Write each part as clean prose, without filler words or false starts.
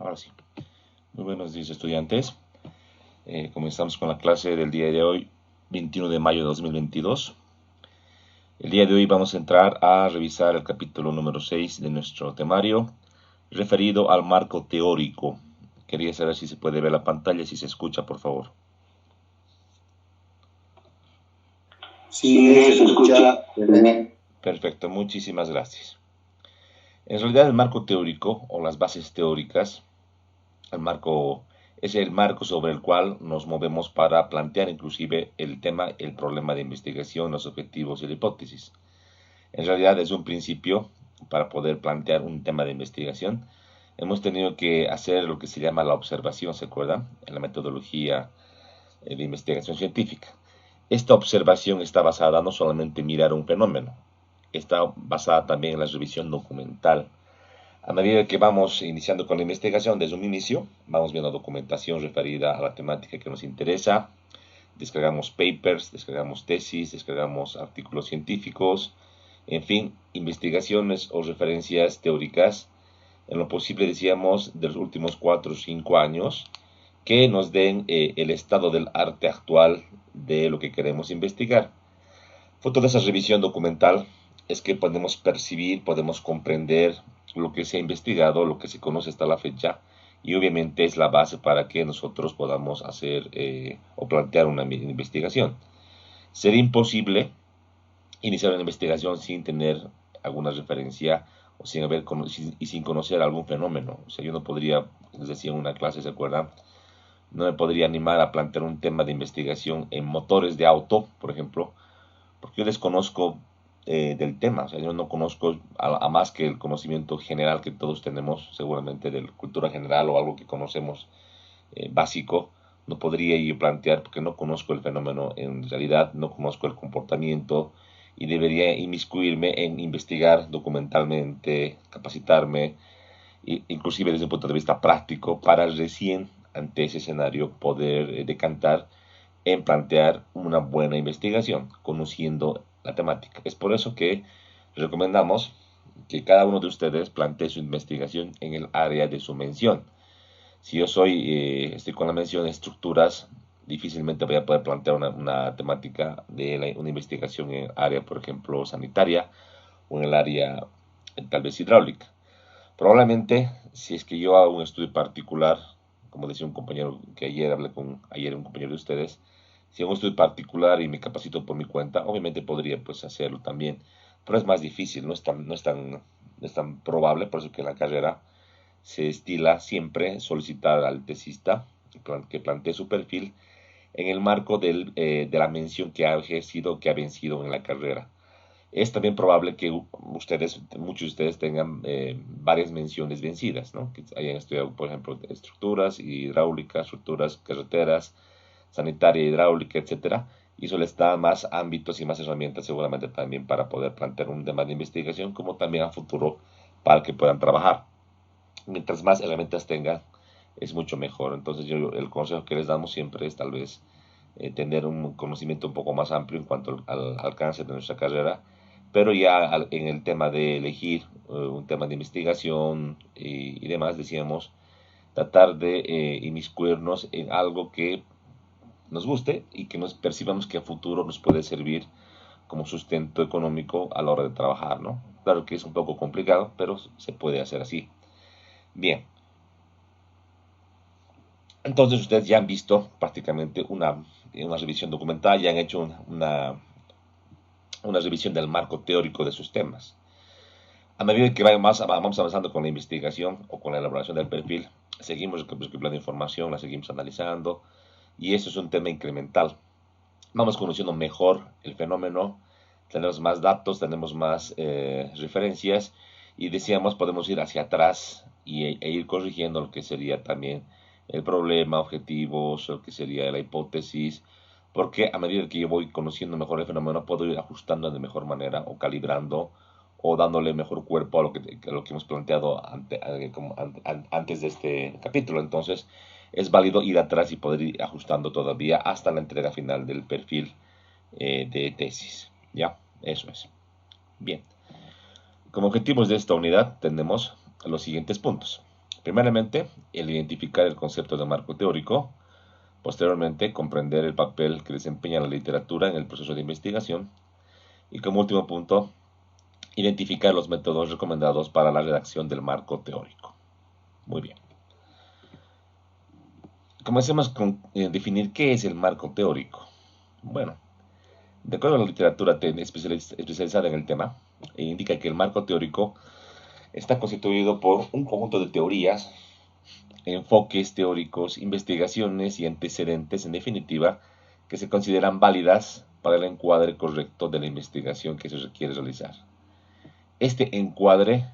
Ahora sí. Muy buenos días, estudiantes. Comenzamos con la clase del día de hoy, 21 de mayo de 2022. El día de hoy vamos a entrar a revisar el capítulo número 6 de nuestro temario, referido al marco teórico. Quería saber si se puede ver la pantalla, si se escucha, por favor. Sí, se escucha. Perfecto, muchísimas gracias. En realidad el marco teórico o las bases teóricas, el marco es el marco sobre el cual nos movemos para plantear inclusive el tema, el problema de investigación, los objetivos y la hipótesis. En realidad desde un principio, para poder plantear un tema de investigación, hemos tenido que hacer lo que se llama la observación, ¿se acuerdan? En la metodología de investigación científica. Esta observación está basada no solamente en mirar un fenómeno, está basada también en la revisión documental. A medida que vamos iniciando con la investigación desde un inicio, vamos viendo documentación referida a la temática que nos interesa, descargamos papers, descargamos tesis, descargamos artículos científicos, en fin, investigaciones o referencias teóricas, en lo posible decíamos de los últimos 4 o 5 años, que nos den el estado del arte actual de lo que queremos investigar. Fruto de esa revisión documental es que podemos percibir, podemos comprender lo que se ha investigado, lo que se conoce hasta la fecha, y obviamente es la base para que nosotros podamos hacer o plantear una investigación. Sería imposible iniciar una investigación sin tener alguna referencia o sin conocer algún fenómeno. O sea, yo no podría, les decía en una clase, ¿se acuerdan? No me podría animar a plantear un tema de investigación en motores de auto, por ejemplo, porque yo desconozco del tema, o sea, yo no conozco a más que el conocimiento general que todos tenemos, seguramente de la cultura general o algo que conocemos básico, no podría yo plantear porque no conozco el fenómeno en realidad, no conozco el comportamiento y debería inmiscuirme en investigar documentalmente, capacitarme, inclusive desde un punto de vista práctico, para recién ante ese escenario poder decantar en plantear una buena investigación, conociendo la temática. Es por eso que recomendamos que cada uno de ustedes plantee su investigación en el área de su mención. Si yo estoy con la mención de estructuras, difícilmente voy a poder plantear una temática de una investigación en el área, por ejemplo, sanitaria o en el área tal vez hidráulica. Probablemente, si es que yo hago un estudio particular, como decía un compañero que hablé con un compañero de ustedes, si hago un estudio particular y me capacito por mi cuenta, obviamente podría pues hacerlo también, pero es más difícil, no es tan probable, por eso que en la carrera se estila siempre solicitar al tesista que plantee su perfil en el marco de la mención que ha ejercido, que ha vencido en la carrera. Es también probable que muchos de ustedes tengan varias menciones vencidas, ¿no? Que hayan estudiado, por ejemplo, estructuras hidráulicas, estructuras carreteras, sanitaria, hidráulica, etcétera. Y eso les da más ámbitos y más herramientas seguramente también para poder plantear un tema de investigación, como también a futuro para que puedan trabajar. Mientras más herramientas tengan, es mucho mejor. Entonces el consejo que les damos siempre es tal vez tener un conocimiento un poco más amplio en cuanto al alcance de nuestra carrera, pero ya en el tema de elegir un tema de investigación y demás, decíamos, tratar de inmiscuirnos en algo que nos guste y que nos percibamos que a futuro nos puede servir como sustento económico a la hora de trabajar, ¿no? Claro que es un poco complicado, pero se puede hacer así. Bien, entonces ustedes ya han visto prácticamente una revisión documental, ya han hecho una revisión del marco teórico de sus temas. A medida que vamos avanzando con la investigación o con la elaboración del perfil, seguimos recopilando información, la seguimos analizando y eso es un tema incremental. Vamos conociendo mejor el fenómeno, tenemos más datos, tenemos más referencias y decíamos podemos ir hacia atrás e ir corrigiendo lo que sería también el problema, objetivos, lo que sería la hipótesis, porque a medida que yo voy conociendo mejor el fenómeno puedo ir ajustando de mejor manera o calibrando o dándole mejor cuerpo a lo que hemos planteado antes de este capítulo. Entonces es válido ir atrás y poder ir ajustando todavía hasta la entrega final del perfil de tesis. ¿Ya? Eso es. Bien. Como objetivos de esta unidad tenemos los siguientes puntos. Primeramente, el identificar el concepto de marco teórico. Posteriormente, comprender el papel que desempeña la literatura en el proceso de investigación. Y como último punto, identificar los métodos recomendados para la redacción del marco teórico. Muy bien. Comencemos con definir qué es el marco teórico. Bueno, de acuerdo a la literatura especializada en el tema, indica que el marco teórico está constituido por un conjunto de teorías, enfoques teóricos, investigaciones y antecedentes, en definitiva, que se consideran válidas para el encuadre correcto de la investigación que se requiere realizar. Este encuadre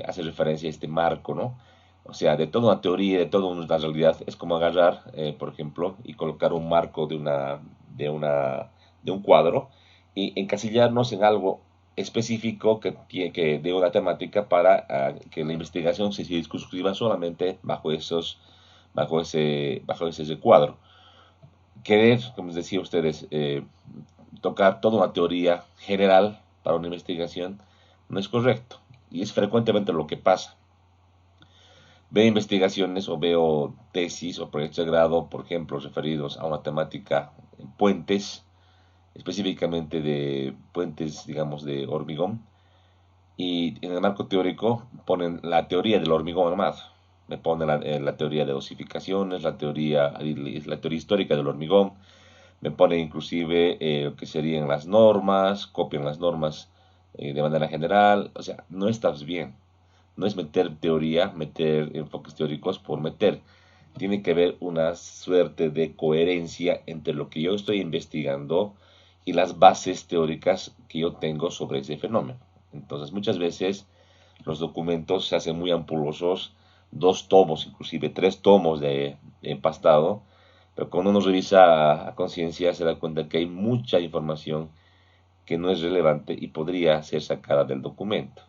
hace referencia a este marco, ¿no? O sea, de toda una teoría, de toda una realidad, es como agarrar, por ejemplo, y colocar un marco de un cuadro y encasillarnos en algo específico que de una temática para que la investigación se circunscriba solamente bajo ese cuadro. Querer, como les decía a ustedes, tocar toda una teoría general para una investigación no es correcto. Y es frecuentemente lo que pasa. Veo investigaciones o veo tesis o proyectos de grado, por ejemplo, referidos a una temática en puentes, específicamente de puentes, digamos, de hormigón. Y en el marco teórico ponen la teoría del hormigón armado. Me ponen la teoría de osificaciones, la teoría histórica del hormigón. Me ponen inclusive lo que serían las normas, copian las normas de manera general. O sea, no estás bien. No es meter teoría, meter enfoques teóricos por meter. Tiene que haber una suerte de coherencia entre lo que yo estoy investigando y las bases teóricas que yo tengo sobre ese fenómeno. Entonces, muchas veces los documentos se hacen muy ampulosos, 2 tomos, inclusive 3 tomos de empastado, pero cuando uno revisa a conciencia se da cuenta que hay mucha información que no es relevante y podría ser sacada del documento.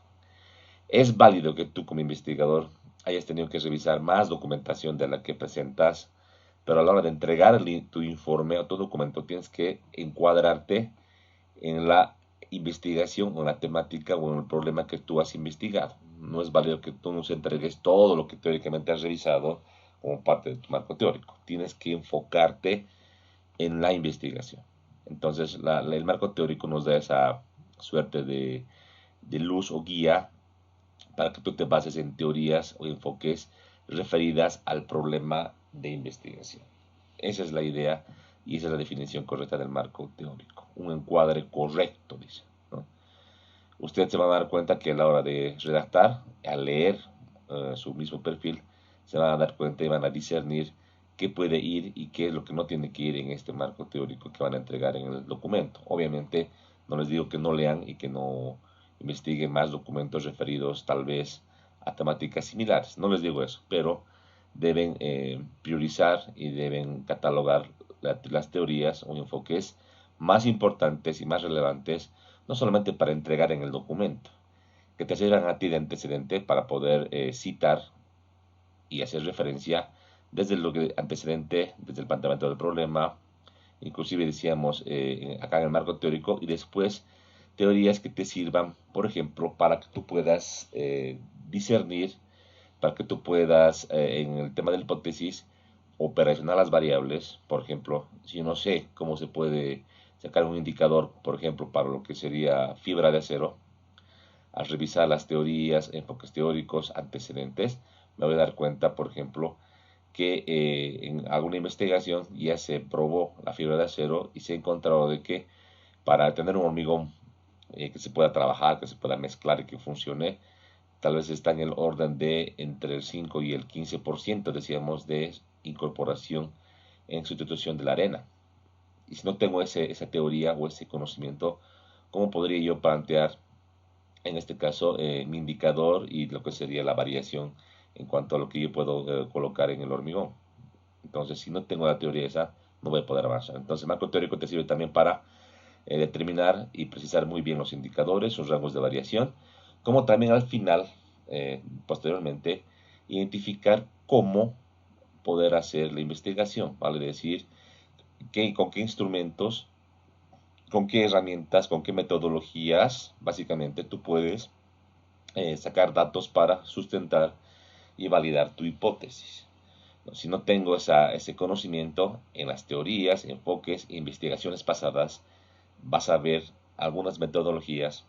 Es válido que tú como investigador hayas tenido que revisar más documentación de la que presentas, pero a la hora de entregar tu informe o tu documento tienes que encuadrarte en la investigación o en la temática o en el problema que tú has investigado. No es válido que tú nos entregues todo lo que teóricamente has revisado como parte de tu marco teórico. Tienes que enfocarte en la investigación. Entonces, el marco teórico nos da esa suerte de luz o guía para que tú te bases en teorías o enfoques referidas al problema de investigación. Esa es la idea y esa es la definición correcta del marco teórico. Un encuadre correcto, dice, ¿no? Usted se va a dar cuenta que a la hora de redactar, al leer su mismo perfil, se van a dar cuenta y van a discernir qué puede ir y qué es lo que no tiene que ir en este marco teórico que van a entregar en el documento. Obviamente, no les digo que no lean y que no investiguen más documentos referidos tal vez a temáticas similares. No les digo eso, pero deben priorizar y deben catalogar las teorías o enfoques más importantes y más relevantes, no solamente para entregar en el documento, que te sirvan a ti de antecedente para poder citar y hacer referencia desde el antecedente, desde el planteamiento del problema, inclusive decíamos acá en el marco teórico, y después teorías que te sirvan, por ejemplo, para que tú puedas discernir, para que tú puedas, en el tema de la hipótesis, operacionar las variables. Por ejemplo, si no sé cómo se puede sacar un indicador, por ejemplo, para lo que sería fibra de acero, al revisar las teorías, enfoques teóricos, antecedentes, me voy a dar cuenta, por ejemplo, que en alguna investigación ya se probó la fibra de acero y se ha encontrado de que para tener un hormigón que se pueda trabajar, que se pueda mezclar y que funcione, tal vez está en el orden de entre el 5 y el 15%, decíamos, de incorporación en sustitución de la arena. Y si no tengo esa teoría o ese conocimiento, ¿cómo podría yo plantear, en este caso, mi indicador y lo que sería la variación en cuanto a lo que yo puedo colocar en el hormigón? Entonces, si no tengo la teoría esa, no voy a poder avanzar. Entonces, el marco teórico te sirve también para determinar y precisar muy bien los indicadores, sus rangos de variación, como también al final, posteriormente, identificar cómo poder hacer la investigación, vale decir, con qué instrumentos, con qué herramientas, con qué metodologías, básicamente tú puedes sacar datos para sustentar y validar tu hipótesis. Si no tengo ese conocimiento en las teorías, enfoques e investigaciones pasadas, vas a ver algunas metodologías,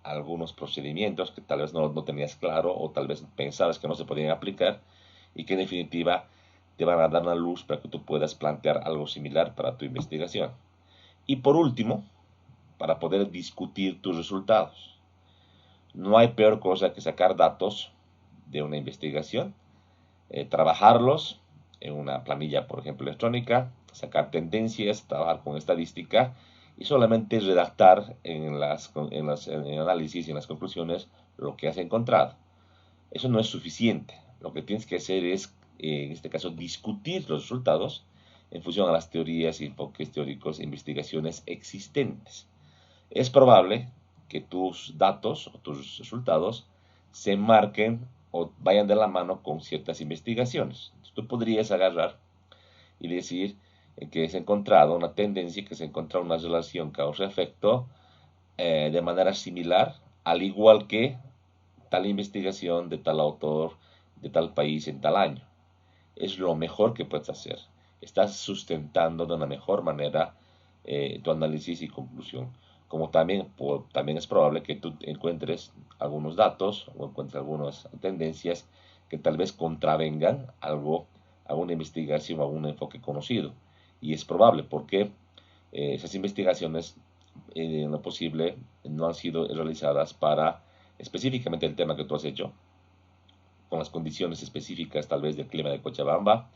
algunos procedimientos que tal vez no tenías claro o tal vez pensabas que no se podían aplicar y que en definitiva te van a dar una luz para que tú puedas plantear algo similar para tu investigación. Y por último, para poder discutir tus resultados. No hay peor cosa que sacar datos de una investigación, trabajarlos en una planilla, por ejemplo, electrónica, sacar tendencias, trabajar con estadística y solamente redactar en el análisis y en las conclusiones lo que has encontrado. Eso no es suficiente. Lo que tienes que hacer es, en este caso, discutir los resultados en función a las teorías y enfoques teóricos e investigaciones existentes. Es probable que tus datos o tus resultados se marquen o vayan de la mano con ciertas investigaciones. Entonces, tú podrías agarrar y decir que se ha encontrado una tendencia, que se ha encontrado una relación causa-efecto de manera similar, al igual que tal investigación de tal autor, de tal país en tal año. Es lo mejor que puedes hacer. Estás sustentando de una mejor manera tu análisis y conclusión. Como también es probable que tú encuentres algunos datos o encuentres algunas tendencias que tal vez contravengan alguna investigación o algún enfoque conocido. Y es probable porque esas investigaciones, en lo posible, no han sido realizadas para específicamente el tema que tú has hecho, con las condiciones específicas tal vez del clima de Cochabamba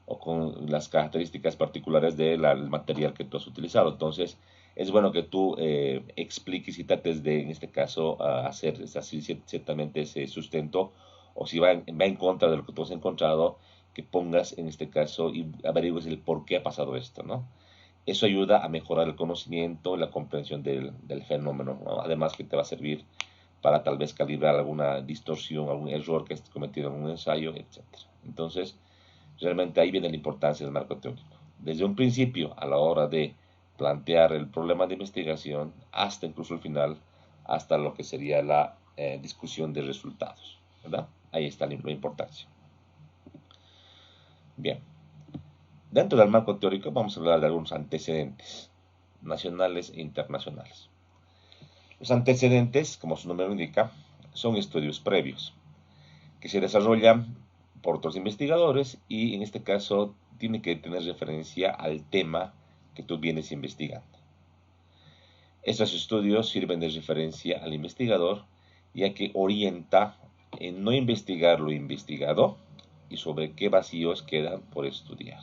o con las características particulares del material que tú has utilizado. Entonces, es bueno que tú expliques y trates de, en este caso, hacer ciertamente ese sustento, o si va en contra de lo que tú has encontrado, que pongas en este caso y averigües el por qué ha pasado esto, ¿no? Eso ayuda a mejorar el conocimiento y la comprensión del fenómeno, ¿no? Además que te va a servir para tal vez calibrar alguna distorsión, algún error que esté cometido en un ensayo, etc. Entonces, realmente ahí viene la importancia del marco teórico. Desde un principio, a la hora de plantear el problema de investigación, hasta incluso el final, hasta lo que sería la discusión de resultados, ¿verdad? Ahí está la importancia. Bien, dentro del marco teórico vamos a hablar de algunos antecedentes nacionales e internacionales. Los antecedentes, como su nombre lo indica, son estudios previos que se desarrollan por otros investigadores y en este caso tiene que tener referencia al tema que tú vienes investigando. Estos estudios sirven de referencia al investigador ya que orienta en no investigar lo investigado y sobre qué vacíos quedan por estudiar,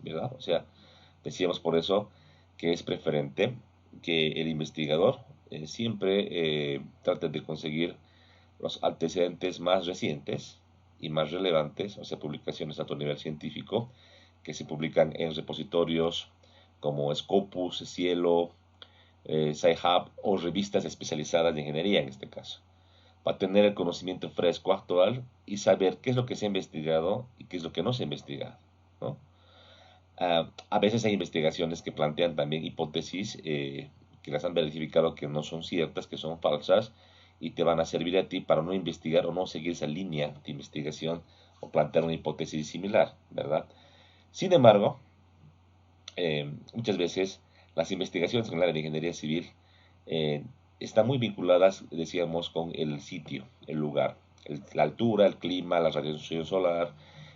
¿verdad? O sea, decíamos por eso que es preferente que el investigador siempre trate de conseguir los antecedentes más recientes y más relevantes, o sea, publicaciones a nivel científico, que se publican en repositorios como Scopus, Cielo, Sci-Hub o revistas especializadas de ingeniería en este caso, para tener el conocimiento fresco actual y saber qué es lo que se ha investigado y qué es lo que no se ha investigado, ¿no? A veces hay investigaciones que plantean también hipótesis que las han verificado que no son ciertas, que son falsas, y te van a servir a ti para no investigar o no seguir esa línea de investigación o plantear una hipótesis similar, ¿verdad? Sin embargo, muchas veces las investigaciones en el área de ingeniería civil están muy vinculadas, decíamos, con el sitio, el lugar, la altura, el clima, la radiación solar.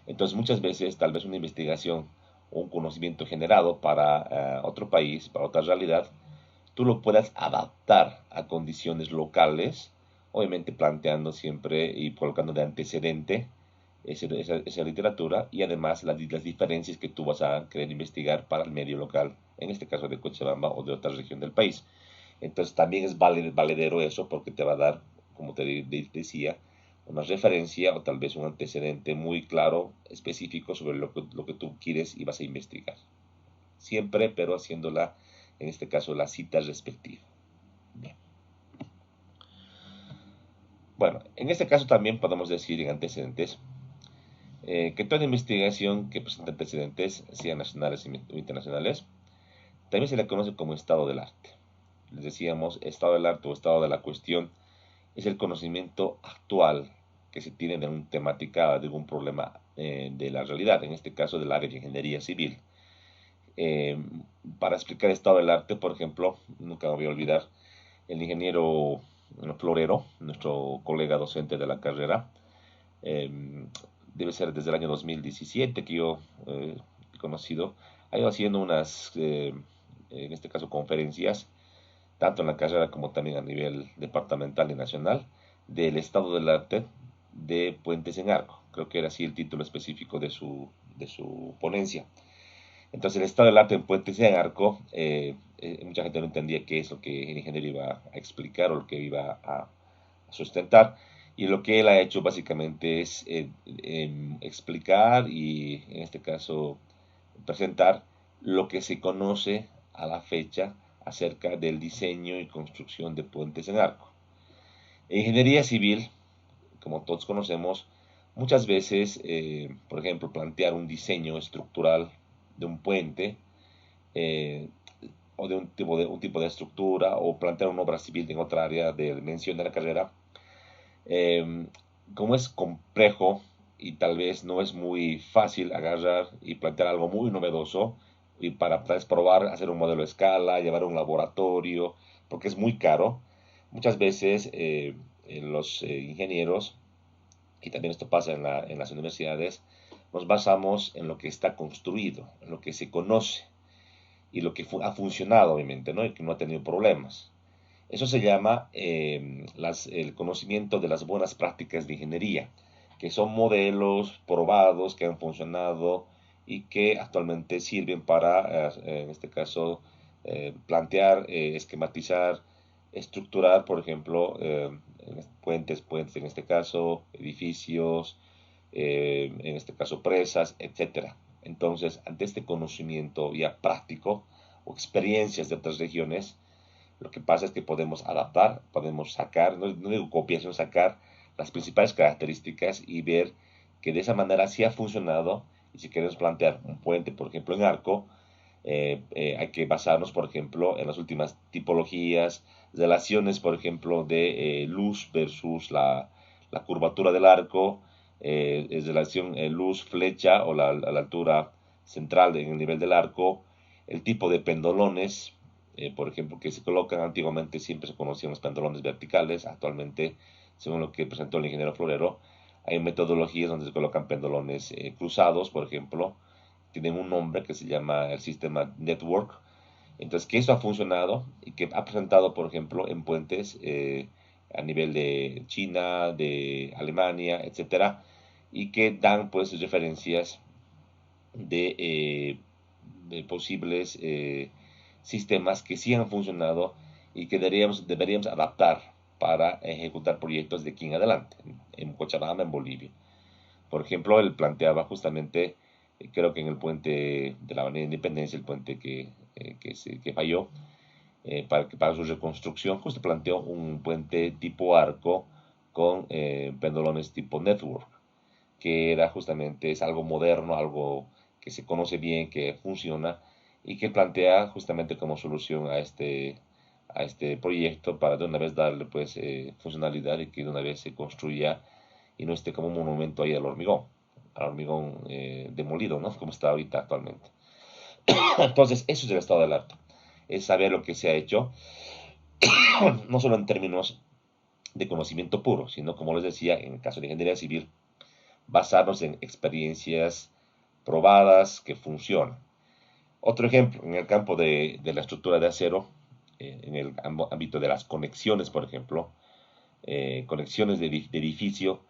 Entonces, muchas veces, tal vez una investigación o un conocimiento generado para otro país, para otra realidad, tú lo puedas adaptar a condiciones locales, obviamente planteando siempre y colocando de antecedente esa literatura y además las diferencias que tú vas a querer investigar para el medio local, en este caso de Cochabamba o de otra región del país. Entonces también es valedero eso porque te va a dar, como te decía, una referencia o tal vez un antecedente muy claro, específico sobre lo que tú quieres y vas a investigar. Siempre, pero haciéndola, en este caso, la cita respectiva. Bien. Bueno, en este caso también podemos decir en antecedentes que toda investigación que presente antecedentes, sean nacionales o internacionales, también se le conoce como estado del arte. Les decíamos, estado del arte o estado de la cuestión es el conocimiento actual que se tiene de una temática, de un problema de la realidad, en este caso del área de ingeniería civil. Eh, para explicar el estado del arte, por ejemplo, nunca me voy a olvidar, el ingeniero Florero, nuestro colega docente de la carrera, eh, debe ser desde el año 2017 que yo he conocido, ha ido haciendo unas, en este caso, conferencias, tanto en la carrera como también a nivel departamental y nacional, del estado del arte de Puentes en Arco. Creo que era así el título específico de su ponencia. Entonces, el estado del arte en Puentes en Arco, mucha gente no entendía qué es lo que el ingeniero iba a explicar o lo que iba a sustentar. Y lo que él ha hecho básicamente es explicar y, en este caso, presentar lo que se conoce a la fecha acerca del diseño y construcción de puentes en arco. En ingeniería civil, como todos conocemos, muchas veces, por ejemplo, plantear un diseño estructural de un puente eh, o de un tipo de estructura o plantear una obra civil en otra área de mención de la carrera, eh, como es complejo y tal vez no es muy fácil agarrar y plantear algo muy novedoso y para probar, hacer un modelo a escala, llevar a un laboratorio, porque es muy caro. Muchas veces los ingenieros, y también esto pasa en las universidades, nos basamos en lo que está construido, en lo que se conoce y lo que ha funcionado, obviamente, ¿no? Y que no ha tenido problemas. Eso se llama el conocimiento de las buenas prácticas de ingeniería, que son modelos probados que han funcionado y que actualmente sirven para, en este caso, plantear, esquematizar, estructurar, por ejemplo, puentes en este caso, edificios, en este caso presas, etcétera. Entonces, ante este conocimiento ya práctico o experiencias de otras regiones, lo que pasa es que podemos adaptar, podemos sacar, no digo copiar, sino sacar las principales características y ver que de esa manera sí ha funcionado. Y si queremos plantear un puente, por ejemplo, en arco, hay que basarnos, por ejemplo, en las últimas tipologías, relaciones, por ejemplo, de luz versus la curvatura del arco, es relación luz-flecha o a la altura central en el nivel del arco, el tipo de pendolones, por ejemplo, que se colocan antiguamente, siempre se conocían los pendolones verticales, actualmente, según lo que presentó el ingeniero Florero, hay metodologías donde se colocan pendolones cruzados, por ejemplo, tienen un nombre que se llama el sistema Network. Entonces, que eso ha funcionado y que ha presentado, por ejemplo, en puentes a nivel de China, de Alemania, etcétera, y que dan, pues, referencias de posibles sistemas que sí han funcionado y que deberíamos adaptar para ejecutar proyectos de aquí en adelante, en Cochabamba, en Bolivia. Por ejemplo, él planteaba justamente, creo que en el puente de la Avenida Independencia, el puente que falló, para su reconstrucción, justo planteó un puente tipo arco con pendolones tipo network, que era justamente, es algo moderno, algo que se conoce bien, que funciona y que plantea justamente como solución a este proyecto para de una vez darle pues funcionalidad y que de una vez se construya y no esté como un monumento ahí al hormigón demolido, ¿no? Como está ahorita actualmente. Entonces, eso es el estado del arte, es saber lo que se ha hecho, no solo en términos de conocimiento puro, sino como les decía, en el caso de ingeniería civil, basarnos en experiencias probadas que funcionan. Otro ejemplo, en el campo de la estructura de acero, en el ámbito de las conexiones, por ejemplo, conexiones de edificio,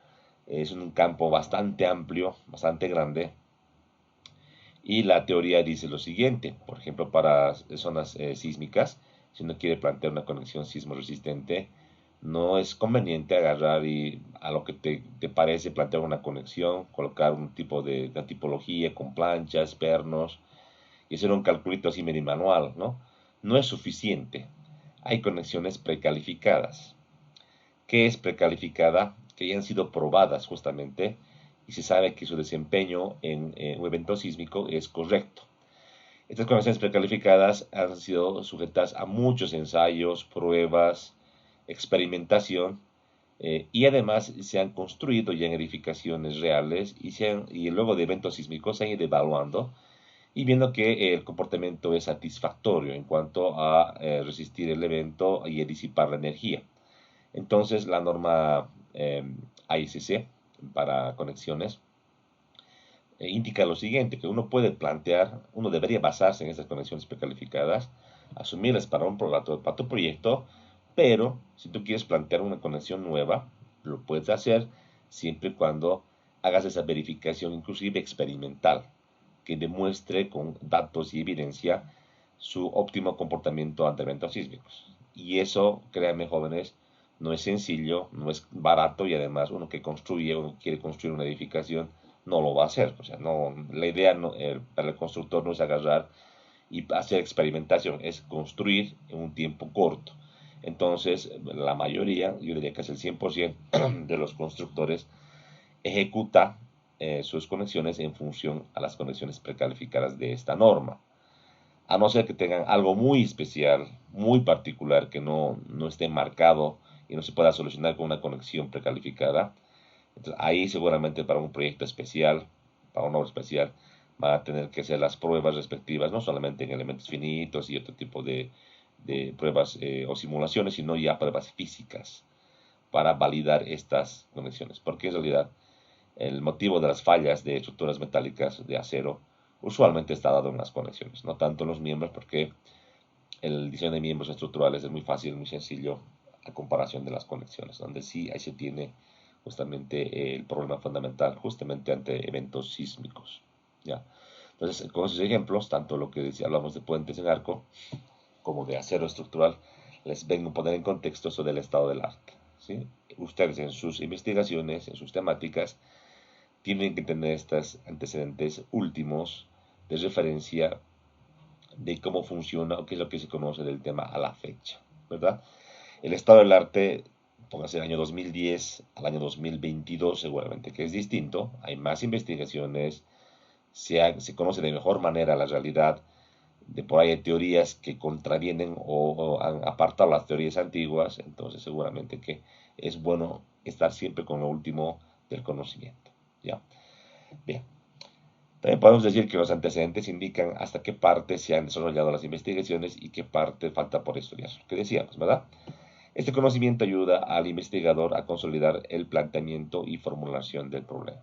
es un campo bastante amplio, bastante grande, y la teoría dice lo siguiente, por ejemplo, para zonas sísmicas, si uno quiere plantear una conexión sismo resistente, no es conveniente agarrar y a lo que te parece plantear una conexión, colocar un tipo de una tipología con planchas, pernos y hacer un calculito así medio manual, ¿no? No es suficiente. Hay conexiones precalificadas. ¿Qué es precalificada? Que ya han sido probadas justamente y se sabe que su desempeño en un evento sísmico es correcto. Estas conexiones precalificadas han sido sujetas a muchos ensayos, pruebas, experimentación Y además se han construido ya en edificaciones reales y luego de eventos sísmicos se han ido evaluando y viendo que el comportamiento es satisfactorio en cuanto a resistir el evento y a disipar la energía. Entonces la norma AICC para conexiones indica lo siguiente, que uno puede plantear, uno debería basarse en esas conexiones precalificadas, asumirlas para tu proyecto, pero si tú quieres plantear una conexión nueva, lo puedes hacer siempre y cuando hagas esa verificación, inclusive experimental, que demuestre con datos y evidencia su óptimo comportamiento ante eventos sísmicos. Y eso, créanme jóvenes, no es sencillo, no es barato y además uno que construye, uno quiere construir una edificación, no lo va a hacer. O sea, no, la idea para el constructor no es agarrar y hacer experimentación, es construir en un tiempo corto. Entonces, la mayoría, yo diría que es el 100% de los constructores, ejecuta sus conexiones en función a las conexiones precalificadas de esta norma. A no ser que tengan algo muy especial, muy particular, que no esté marcado y no se pueda solucionar con una conexión precalificada. Entonces, ahí seguramente para un proyecto especial, para una obra especial, van a tener que hacer las pruebas respectivas, no solamente en elementos finitos y otro tipo de pruebas o simulaciones, sino ya pruebas físicas para validar estas conexiones. Porque en realidad el motivo de las fallas de estructuras metálicas de acero usualmente está dado en las conexiones, no tanto en los miembros, porque el diseño de miembros estructurales es muy fácil, muy sencillo a comparación de las conexiones, donde sí ahí se tiene justamente el problema fundamental, justamente ante eventos sísmicos. ¿Ya? Entonces, con esos ejemplos, tanto lo que decía, hablamos de puentes en arco como de acero estructural, les vengo a poner en contexto sobre el estado del arte. ¿Sí? Ustedes en sus investigaciones, en sus temáticas, tienen que tener estos antecedentes últimos de referencia de cómo funciona o qué es lo que se conoce del tema a la fecha, ¿verdad? El estado del arte, póngase el año 2010 al año 2022 seguramente que es distinto, hay más investigaciones, se conoce de mejor manera la realidad, de por ahí hay teorías que contravienen o han apartado las teorías antiguas, entonces seguramente que es bueno estar siempre con lo último del conocimiento, ¿ya? Bien, también podemos decir que los antecedentes indican hasta qué parte se han desarrollado las investigaciones y qué parte falta por estudiar, lo que decíamos, ¿verdad? Este conocimiento ayuda al investigador a consolidar el planteamiento y formulación del problema.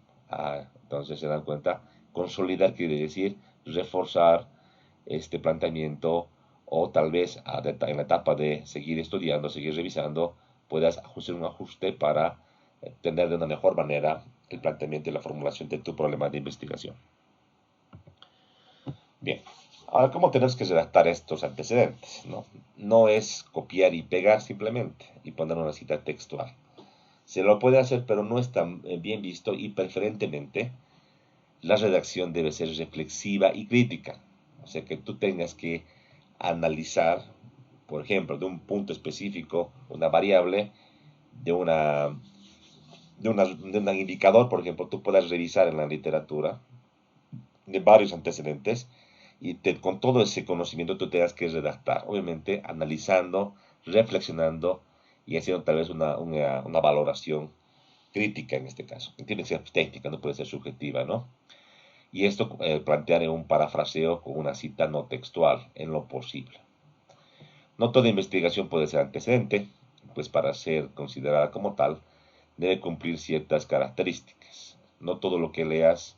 Entonces se dan cuenta, consolidar quiere decir reforzar este planteamiento o tal vez en la etapa de seguir estudiando, seguir revisando, puedas hacer un ajuste para tener de una mejor manera el planteamiento y la formulación de tu problema de investigación. Bien, ahora, ¿cómo tenemos que redactar estos antecedentes? No es copiar y pegar simplemente y poner una cita textual. Se lo puede hacer, pero no es tan bien visto y preferentemente la redacción debe ser reflexiva y crítica. O sea, que tú tengas que analizar, por ejemplo, de un punto específico, una variable, de, una, de un indicador, por ejemplo, tú puedas revisar en la literatura de varios antecedentes y con todo ese conocimiento tú tengas que redactar, obviamente analizando, reflexionando y haciendo tal vez una valoración crítica en este caso, que tiene que ser técnica, no puede ser subjetiva, ¿no? Y esto plantear en un parafraseo con una cita no textual, en lo posible. No toda investigación puede ser antecedente, pues para ser considerada como tal, debe cumplir ciertas características. No todo lo que leas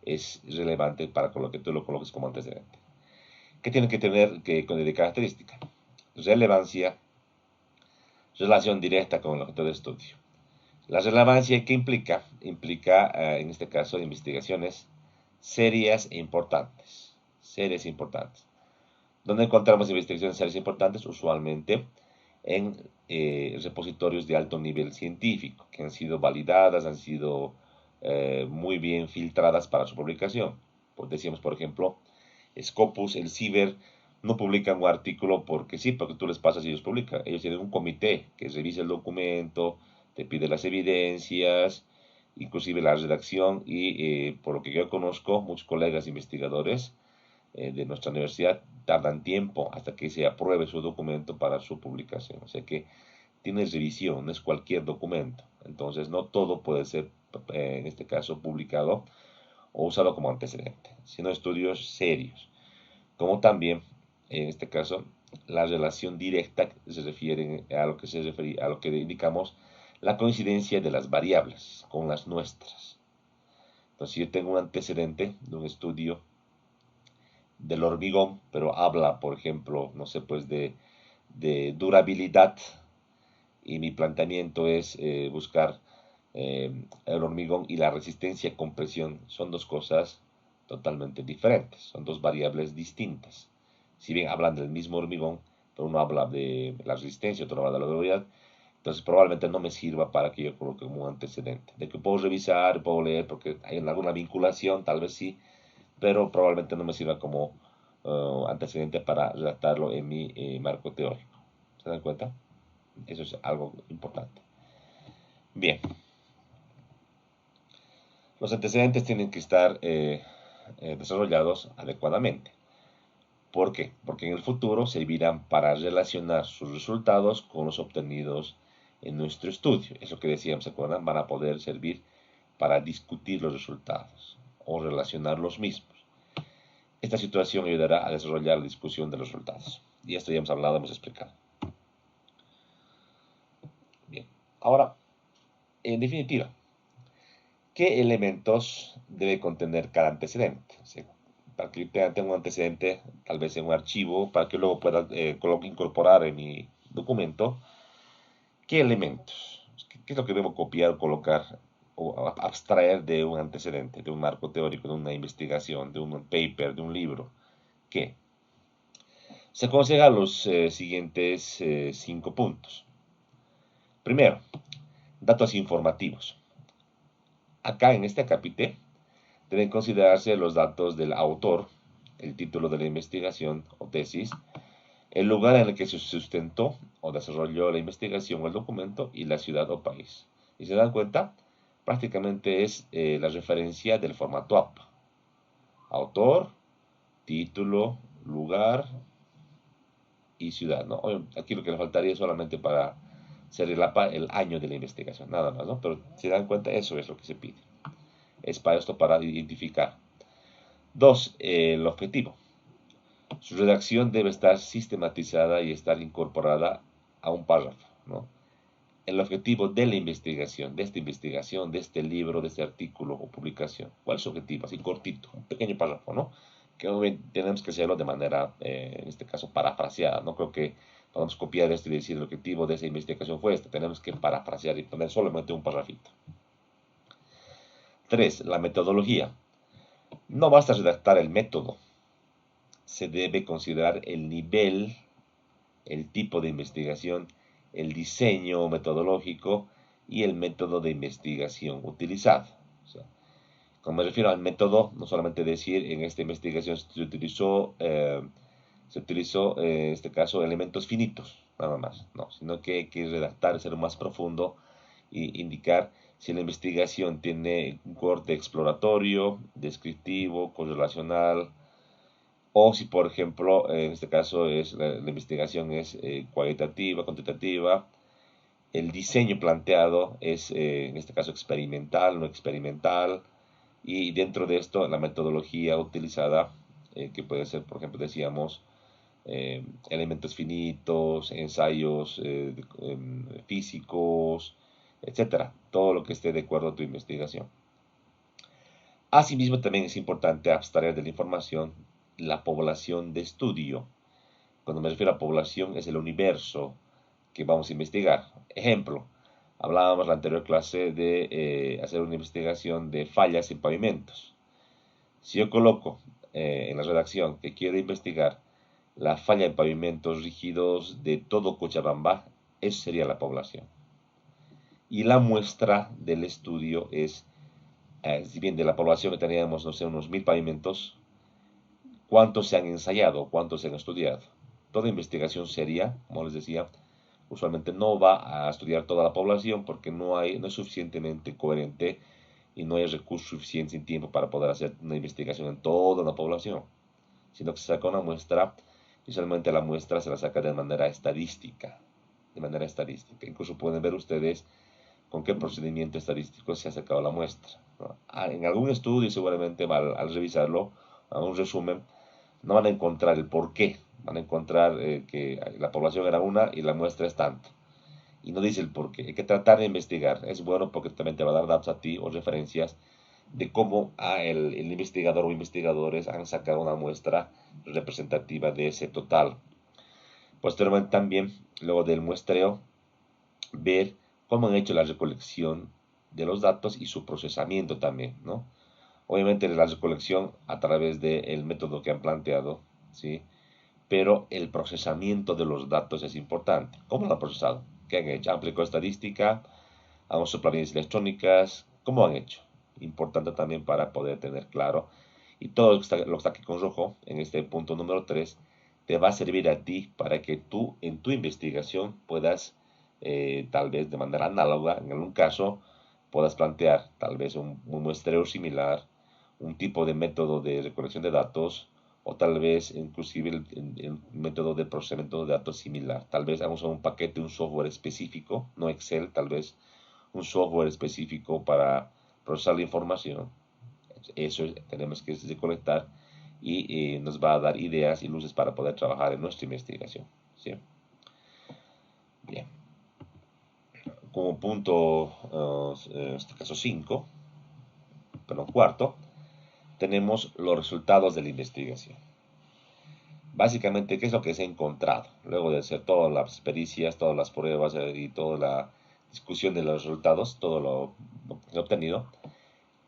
es relevante para lo que tú lo coloques como antecedente. ¿Qué tiene que tener de característica? Relevancia, relación directa con el objeto de estudio. La relevancia, ¿qué implica? Implica, en este caso, investigaciones serias e importantes. Serias e importantes. ¿Dónde encontramos investigaciones serias e importantes? Usualmente en repositorios de alto nivel científico, que han sido validadas, han sido muy bien filtradas para su publicación. Pues decíamos, por ejemplo, Scopus, el Ciber, no publican un artículo porque sí, porque tú les pasas y ellos publican. Ellos tienen un comité que revisa el documento, te pide las evidencias, inclusive la redacción y por lo que yo conozco, muchos colegas investigadores de nuestra universidad tardan tiempo hasta que se apruebe su documento para su publicación. O sea que tiene revisión, no es cualquier documento. Entonces, no todo puede ser, en este caso, publicado o usado como antecedente, sino estudios serios. Como también, en este caso, la relación directa se refiere a lo que a lo que indicamos la coincidencia de las variables con las nuestras. Entonces, si yo tengo un antecedente de un estudio del hormigón, pero habla, por ejemplo, no sé, pues de durabilidad, y mi planteamiento es buscar el hormigón y la resistencia a compresión, son dos cosas totalmente diferentes, son dos variables distintas. Si bien hablan del mismo hormigón, pero uno habla de la resistencia, otro habla de la durabilidad, entonces probablemente no me sirva para que yo coloque como un antecedente. De que puedo revisar, puedo leer, porque hay alguna vinculación, tal vez sí, pero probablemente no me sirva como antecedente para redactarlo en mi marco teórico. ¿Se dan cuenta? Eso es algo importante. Bien, los antecedentes tienen que estar desarrollados adecuadamente. ¿Por qué? Porque en el futuro servirán para relacionar sus resultados con los obtenidos en nuestro estudio. Es lo que decíamos, ¿se acuerdan? Van a poder servir para discutir los resultados o relacionar los mismos. Esta situación ayudará a desarrollar la discusión de los resultados. Y esto ya hemos hablado, hemos explicado. Bien, ahora, en definitiva, ¿qué elementos debe contener cada antecedente? Para que tenga un antecedente, tal vez en un archivo, para que luego pueda incorporar en mi documento, ¿qué elementos? ¿Qué es lo que debo copiar o colocar o abstraer de un antecedente, de un marco teórico, de una investigación, de un paper, de un libro? ¿Qué? Se aconsejan los siguientes 5 puntos. Primero, datos informativos. Acá en este capítulo deben considerarse los datos del autor, el título de la investigación o tesis, el lugar en el que se sustentó o desarrolló la investigación o el documento y la ciudad o país. Y se dan cuenta, prácticamente es la referencia del formato APA. Autor, título, lugar y ciudad, ¿no? Aquí lo que le faltaría solamente para ser el APA el año de la investigación, nada más, ¿no? Pero si se dan cuenta, eso es lo que se pide. Es para esto, para identificar. 2. El objetivo. Su redacción debe estar sistematizada y estar incorporada a un párrafo, ¿no? El objetivo de la investigación, de este libro, de este artículo o publicación. ¿Cuál es su objetivo? Así cortito, un pequeño párrafo, ¿no? Que tenemos que hacerlo de manera, en este caso, parafraseada. No creo que podamos copiar esto y decir el objetivo de esa investigación fue este. Tenemos que parafrasear y poner solamente un párrafito. 3. La metodología. No basta redactar el método. Se debe considerar el nivel, el tipo de investigación, el diseño metodológico y el método de investigación utilizado. O sea, cuando me refiero al método, no solamente decir en esta investigación se utilizó en este caso elementos finitos, nada más, no, sino que hay que redactar, ser más profundo e indicar si la investigación tiene un corte exploratorio, descriptivo, correlacional, o si, por ejemplo, en este caso la investigación es cualitativa, cuantitativa, el diseño planteado es, en este caso, experimental, no experimental, y dentro de esto la metodología utilizada, que puede ser, por ejemplo, decíamos, elementos finitos, ensayos físicos, etcétera, todo lo que esté de acuerdo a tu investigación. Asimismo, también es importante abstraer de la información la población de estudio. Cuando me refiero a población, es el universo que vamos a investigar. Ejemplo, hablábamos en la anterior clase de hacer una investigación de fallas en pavimentos. Si yo coloco en la redacción que quiero investigar la falla en pavimentos rígidos de todo Cochabamba, esa sería la población. Y la muestra del estudio es, si bien de la población que teníamos, no sé, unos 1000 pavimentos, ¿cuántos se han ensayado? ¿Cuántos se han estudiado? Toda investigación seria, como les decía, usualmente no va a estudiar toda la población porque no es suficientemente coherente y no hay recursos suficientes en tiempo para poder hacer una investigación en toda la población, sino que se saca una muestra y solamente la muestra se la saca de manera estadística. de manera estadística. Incluso pueden ver ustedes con qué procedimiento estadístico se ha sacado la muestra, ¿no? En algún estudio seguramente al revisarlo, a un resumen, no van a encontrar el por qué, van a encontrar que la población era una y la muestra es tanto. Y no dice el por qué. Hay que tratar de investigar. Es bueno porque también te va a dar datos a ti o referencias de cómo el investigador o investigadores han sacado una muestra representativa de ese total. Posteriormente también, luego del muestreo, ver cómo han hecho la recolección de los datos y su procesamiento también, ¿no? Obviamente la recolección a través del método que han planteado, ¿sí? Pero el procesamiento de los datos es importante. ¿Cómo lo han procesado? ¿Qué han hecho? ¿Han aplicado estadística? ¿Han usado planillas electrónicas? ¿Cómo han hecho? Importante también para poder tener claro. Y todo lo que está aquí con rojo, en este punto número 3, te va a servir a ti para que tú en tu investigación puedas, tal vez de manera análoga, en algún caso, puedas plantear tal vez un muestreo similar, un tipo de método de recolección de datos, o tal vez inclusive el método de procesamiento de datos similar. Tal vez vamos a un paquete, un software específico, no Excel, tal vez un software específico para procesar la información. Eso tenemos que recolectar y nos va a dar ideas y luces para poder trabajar en nuestra investigación, ¿sí? Bien. Como punto, en este caso 5, pero cuarto, tenemos los resultados de la investigación. Básicamente, ¿qué es lo que se ha encontrado? Luego de hacer todas las pericias, todas las pruebas y toda la discusión de los resultados, todo lo que se ha obtenido,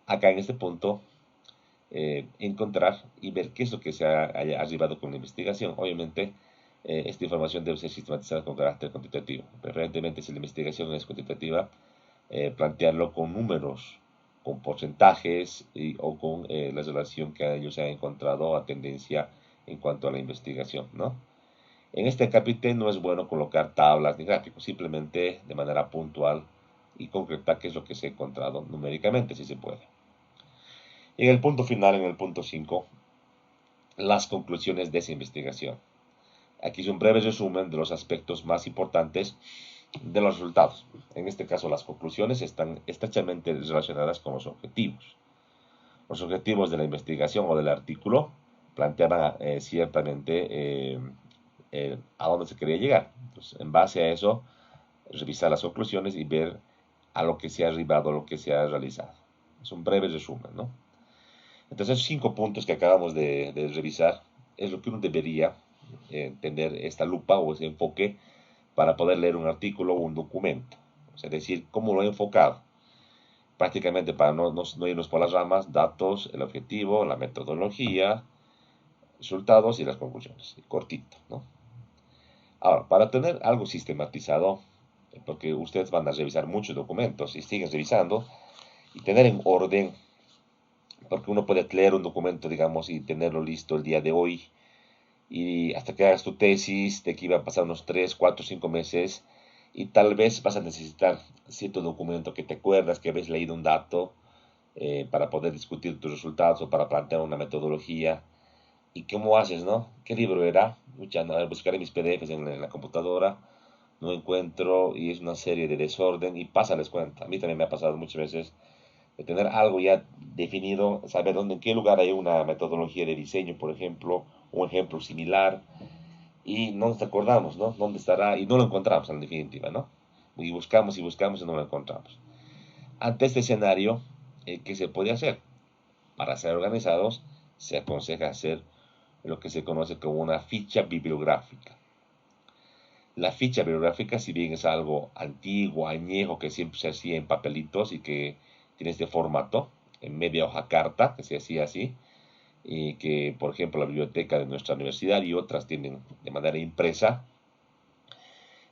acá en este punto, encontrar y ver qué es lo que se ha arribado con la investigación. Obviamente, esta información debe ser sistematizada con carácter cuantitativo. Preferentemente, si la investigación es cuantitativa, plantearlo con números, con porcentajes o con la relación que ellos han encontrado a tendencia en cuanto a la investigación, ¿no? En este capítulo no es bueno colocar tablas ni gráficos, simplemente de manera puntual y concreta qué es lo que se ha encontrado numéricamente, si se puede. Y en el punto final, en el punto 5, las conclusiones de esa investigación. Aquí es un breve resumen de los aspectos más importantes de los resultados. En este caso, las conclusiones están estrechamente relacionadas con los objetivos. Los objetivos de la investigación o del artículo planteaban ciertamente a dónde se quería llegar. Entonces, en base a eso, revisar las conclusiones y ver a lo que se ha arribado, a lo que se ha realizado. Es un breve resumen, ¿no? Entonces, esos 5 puntos que acabamos de revisar es lo que uno debería tener esta lupa o ese enfoque para poder leer un artículo o un documento. Es decir, cómo lo he enfocado. Prácticamente para no irnos por las ramas, datos, el objetivo, la metodología, resultados y las conclusiones. Cortito, ¿no? Ahora, para tener algo sistematizado, porque ustedes van a revisar muchos documentos y siguen revisando, y tener en orden, porque uno puede leer un documento, digamos, y tenerlo listo el día de hoy, y hasta que hagas tu tesis, de que iba a pasar unos 3, 4, 5 meses, y tal vez vas a necesitar cierto documento que te acuerdas, que habéis leído un dato, para poder discutir tus resultados o para plantear una metodología. ¿Y cómo haces, no? ¿Qué libro era? Mucha, no, buscaré mis PDFs en la computadora, no encuentro y es una serie de desorden y pasa, les cuento. A mí también me ha pasado muchas veces de tener algo ya definido, saber dónde, en qué lugar hay una metodología de diseño, por ejemplo, un ejemplo similar, y no nos acordamos, ¿no? ¿Dónde estará? Y no lo encontramos en definitiva, ¿no? Y buscamos y no lo encontramos. Ante este escenario, ¿qué se puede hacer? Para ser organizados, se aconseja hacer lo que se conoce como una ficha bibliográfica. La ficha bibliográfica, si bien es algo antiguo, añejo, que siempre se hacía en papelitos y que tiene este formato, en media hoja carta, que se hacía así, y que, por ejemplo, la biblioteca de nuestra universidad y otras tienen de manera impresa,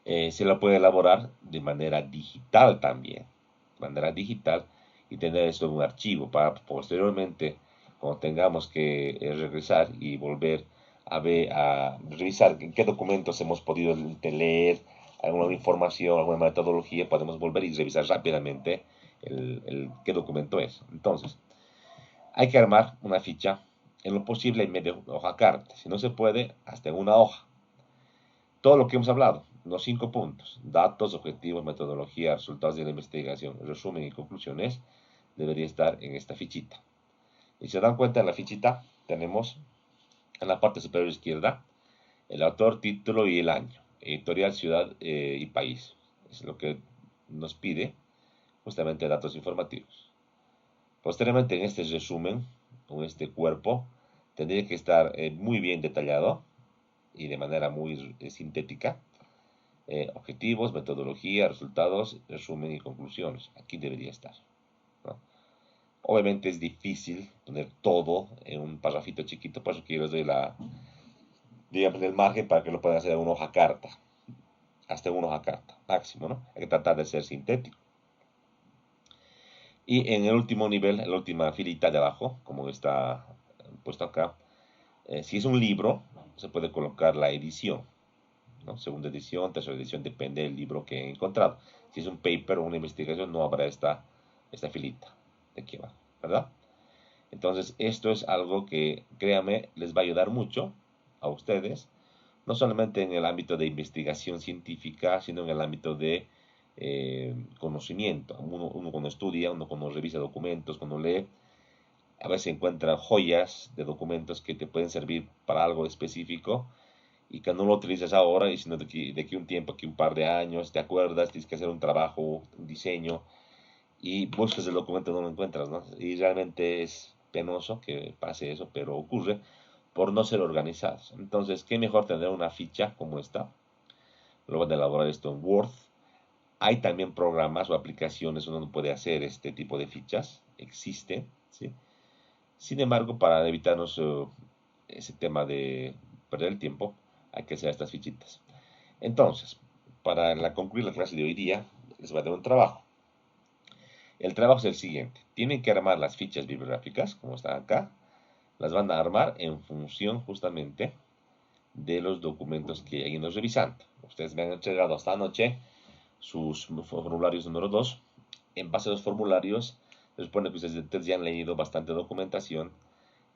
se la puede elaborar de manera digital también, de manera digital, y tener esto en un archivo para posteriormente, cuando tengamos que regresar y volver a revisar en qué documentos hemos podido leer, alguna información, alguna metodología, podemos volver y revisar rápidamente qué documento es. Entonces, hay que armar una ficha en lo posible en media hoja carta. Si no se puede, hasta en una hoja. Todo lo que hemos hablado, los 5 puntos: datos, objetivos, metodología, resultados de la investigación, resumen y conclusiones, debería estar en esta fichita. Y si se dan cuenta, en la fichita tenemos en la parte superior izquierda el autor, título y el año, editorial, ciudad y país. Es lo que nos pide justamente datos informativos. Posteriormente, en este resumen, o este cuerpo, tendría que estar muy bien detallado y de manera muy sintética. Objetivos, metodología, resultados, resumen y conclusiones. Aquí debería estar, ¿no? Obviamente es difícil poner todo en un parrafito chiquito, por eso que yo les doy digamos, el margen para que lo puedan hacer en una hoja carta, hasta una hoja carta máximo, ¿no? Hay que tratar de ser sintético. Y en el último nivel, en la última filita de abajo, como está puesto acá, si es un libro, se puede colocar la edición, ¿no? Segunda edición, tercera edición, depende del libro que he encontrado. Si es un paper o una investigación, no habrá esta filita de aquí abajo, ¿verdad? Entonces, esto es algo que, créanme, les va a ayudar mucho a ustedes, no solamente en el ámbito de investigación científica, sino en el ámbito de conocimiento. Uno cuando estudia, uno cuando revisa documentos, cuando lee, a veces encuentra joyas de documentos que te pueden servir para algo específico y que no lo utilizas ahora, y sino de que un tiempo, que un par de años, te acuerdas, tienes que hacer un trabajo, un diseño, y buscas el documento y no lo encuentras, ¿no? Y realmente es penoso que pase eso, pero ocurre por no ser organizados. Entonces, qué mejor tener una ficha como esta. Lo van a elaborar esto en Word. Hay también programas o aplicaciones donde uno puede hacer este tipo de fichas. Existe, ¿sí? Sin embargo, para evitarnos ese tema de perder el tiempo, hay que hacer estas fichitas. Entonces, para concluir la clase de hoy día, les voy a dar un trabajo. El trabajo es el siguiente. Tienen que armar las fichas bibliográficas, como están acá. Las van a armar en función justamente de los documentos que hayan ido revisando. Ustedes me han entregado esta noche sus formularios número 2. En base a los formularios, se supone que ustedes ya han leído bastante documentación,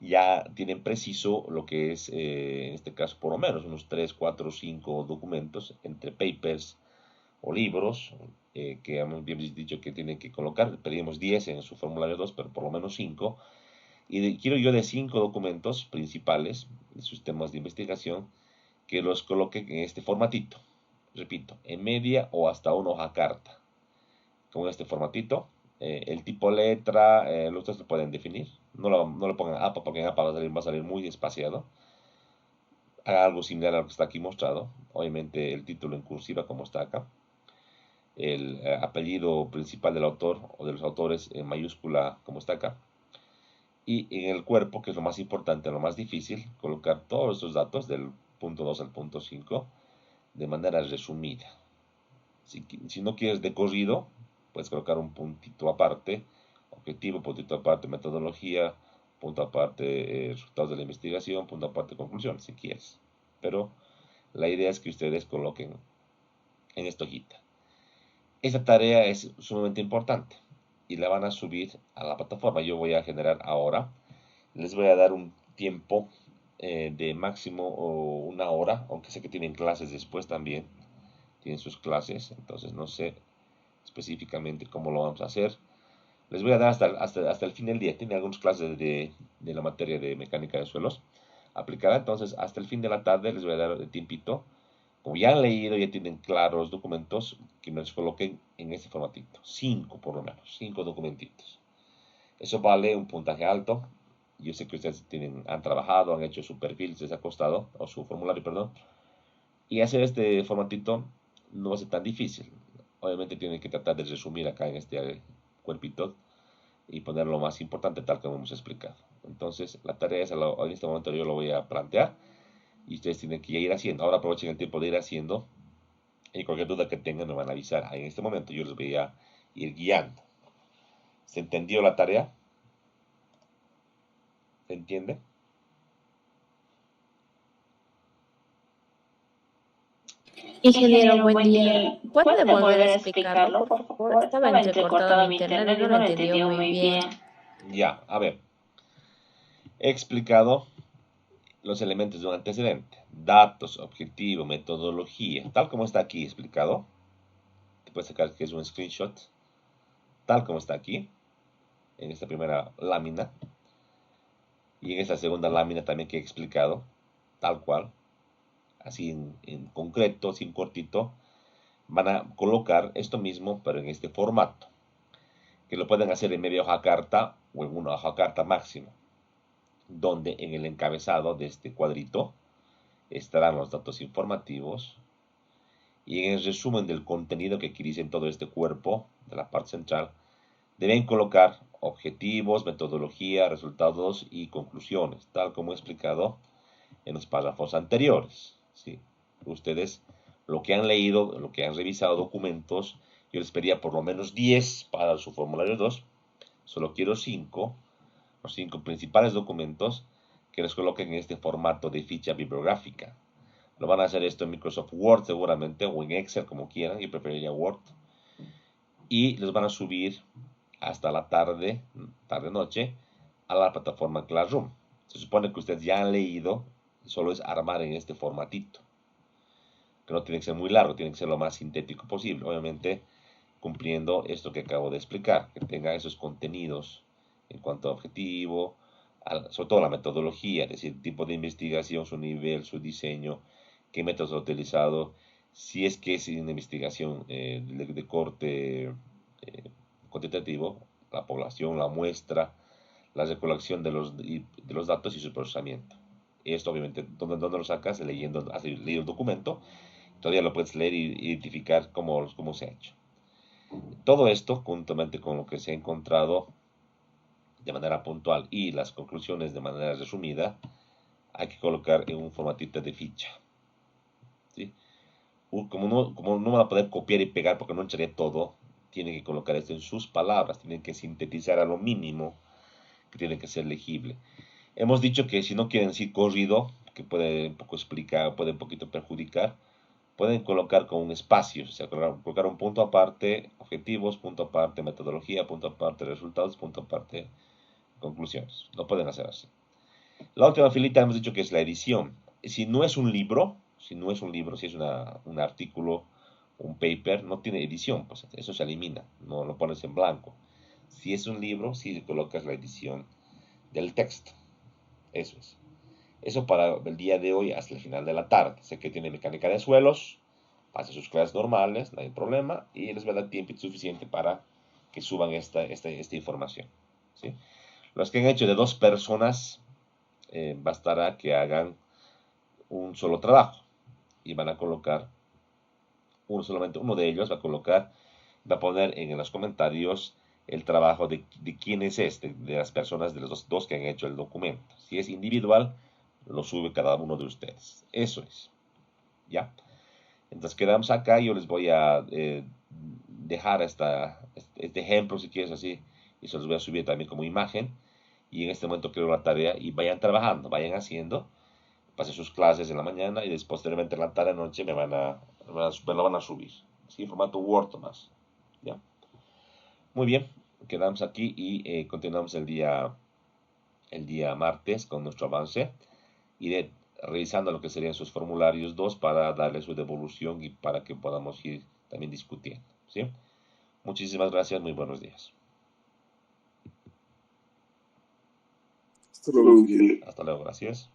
ya tienen preciso lo que es, en este caso, por lo menos unos 3, 4, 5 documentos entre papers o libros, que hemos dicho que tienen que colocar. Pedimos 10 en su formulario 2, pero por lo menos 5. Y quiero yo de 5 documentos principales de sus temas de investigación que los coloquen en este formatito. Repito, en media o hasta una hoja carta. Con este formatito, el tipo letra, ustedes lo pueden definir. No le pongan APA porque en APA va a salir muy espaciado. Haga algo similar a lo que está aquí mostrado. Obviamente el título en cursiva como está acá. El apellido principal del autor o de los autores en mayúscula como está acá. Y en el cuerpo, que es lo más importante, lo más difícil, colocar todos estos datos del punto 2 al punto 5 de manera resumida. Si no quieres de corrido, puedes colocar un puntito aparte, objetivo, puntito aparte, metodología, punto aparte, resultados de la investigación, punto aparte, conclusión, si quieres. Pero la idea es que ustedes coloquen en esta hojita. Esta tarea es sumamente importante y la van a subir a la plataforma. Yo voy a generar ahora. Les voy a dar un tiempo de máximo una hora, aunque sé que tienen clases después también. Tienen sus clases, entonces no sé específicamente cómo lo vamos a hacer. Les voy a dar hasta el fin del día. Tienen algunas clases de la materia de mecánica de suelos aplicada, entonces hasta el fin de la tarde les voy a dar el tiempito. Como ya han leído, ya tienen claros los documentos, que nos coloquen en este formatito. 5 por lo menos, 5 documentitos. Eso vale un puntaje alto. Yo sé que ustedes han trabajado, han hecho su perfil, se les ha costado, o su formulario, perdón. Y hacer este formatito no va a ser tan difícil. Obviamente tienen que tratar de resumir acá en este cuerpito y poner lo más importante tal como hemos explicado. Entonces, la tarea es, en este momento yo lo voy a plantear y ustedes tienen que ir haciendo. Ahora aprovechen el tiempo de ir haciendo y cualquier duda que tengan me van a avisar. En este momento yo les voy a ir guiando. ¿Se entendió la tarea? ¿Se entiende? Ingeniero, buen día. ¿Puede volver a explicarlo, por favor? Estaba entrecortado mi internet y no lo entendió muy bien. Ya, a ver. He explicado los elementos de un antecedente. Datos, objetivo, metodología. Tal como está aquí explicado. Te puedes sacar que es un screenshot. Tal como está aquí. En esta primera lámina. Y en esta segunda lámina también que he explicado. Tal cual. Así en concreto, sin cortito. Van a colocar esto mismo, pero en este formato. Que lo pueden hacer en media hoja carta o en una hoja carta máximo. Donde en el encabezado de este cuadrito estarán los datos informativos y en el resumen del contenido que aquí en todo este cuerpo de la parte central deben colocar objetivos, metodología, resultados y conclusiones, tal como he explicado en los párrafos anteriores. ¿Sí? Ustedes lo que han leído, lo que han revisado documentos, yo les pedía por lo menos 10 para su formulario 2, solo quiero 5, los 5 principales documentos que les coloquen en este formato de ficha bibliográfica. Lo van a hacer esto en Microsoft Word seguramente, o en Excel, como quieran, yo preferiría Word. Y los van a subir hasta la tarde, tarde-noche, a la plataforma Classroom. Se supone que ustedes ya han leído, solo es armar en este formatito. Que no tiene que ser muy largo, tiene que ser lo más sintético posible. Obviamente, cumpliendo esto que acabo de explicar, que tenga esos contenidos en cuanto a objetivo, sobre todo la metodología, es decir, tipo de investigación, su nivel, su diseño, qué métodos ha utilizado, si es que es una investigación de corte cuantitativo, la población, la muestra, la recolección de los datos y su procesamiento. Esto obviamente, ¿dónde lo sacas? Leyendo, has leído el documento, todavía lo puedes leer e identificar cómo se ha hecho. Todo esto, juntamente con lo que se ha encontrado de manera puntual y las conclusiones de manera resumida, hay que colocar en un formatito de ficha. ¿Sí? Como no van a poder copiar y pegar porque no echaré todo, tienen que colocar esto en sus palabras, tienen que sintetizar a lo mínimo que tiene que ser legible. Hemos dicho que si no quieren decir corrido, que puede un poco explicar, puede un poquito perjudicar, pueden colocar con un espacio, o sea, colocar un punto aparte, objetivos, punto aparte, metodología, punto aparte, resultados, punto aparte, conclusiones. Lo pueden hacer así. La última filita hemos dicho que es la edición. Si no es un libro, si es un artículo, un paper, no tiene edición, pues eso se elimina, no lo pones en blanco. Si es un libro, sí colocas la edición del texto. Eso es. Eso para el día de hoy hasta el final de la tarde. Sé que tiene mecánica de suelos, hace sus clases normales, no hay problema, y les va a dar tiempo suficiente para que suban esta información. ¿Sí? Los que han hecho de 2 personas, bastará que hagan un solo trabajo y van a colocar solamente uno de ellos va a poner en los comentarios el trabajo de quién es de las personas, de los dos que han hecho el documento. Si es individual, lo sube cada uno de ustedes. Eso es. ¿Ya? Entonces quedamos acá. Yo les voy a dejar este ejemplo, si quieres así, y se los voy a subir también como imagen. Y en este momento creo la tarea y vayan trabajando, vayan haciendo. Pasen sus clases en la mañana y después, posteriormente en la tarde noche me lo van a subir. ¿Sí? En formato Word más. ¿Ya? Muy bien, quedamos aquí y continuamos el día martes con nuestro avance. Iré revisando lo que serían sus formularios 2 para darle su devolución y para que podamos ir también discutiendo. ¿Sí? Muchísimas gracias, muy buenos días. Hasta luego, Miguel. Hasta luego, gracias.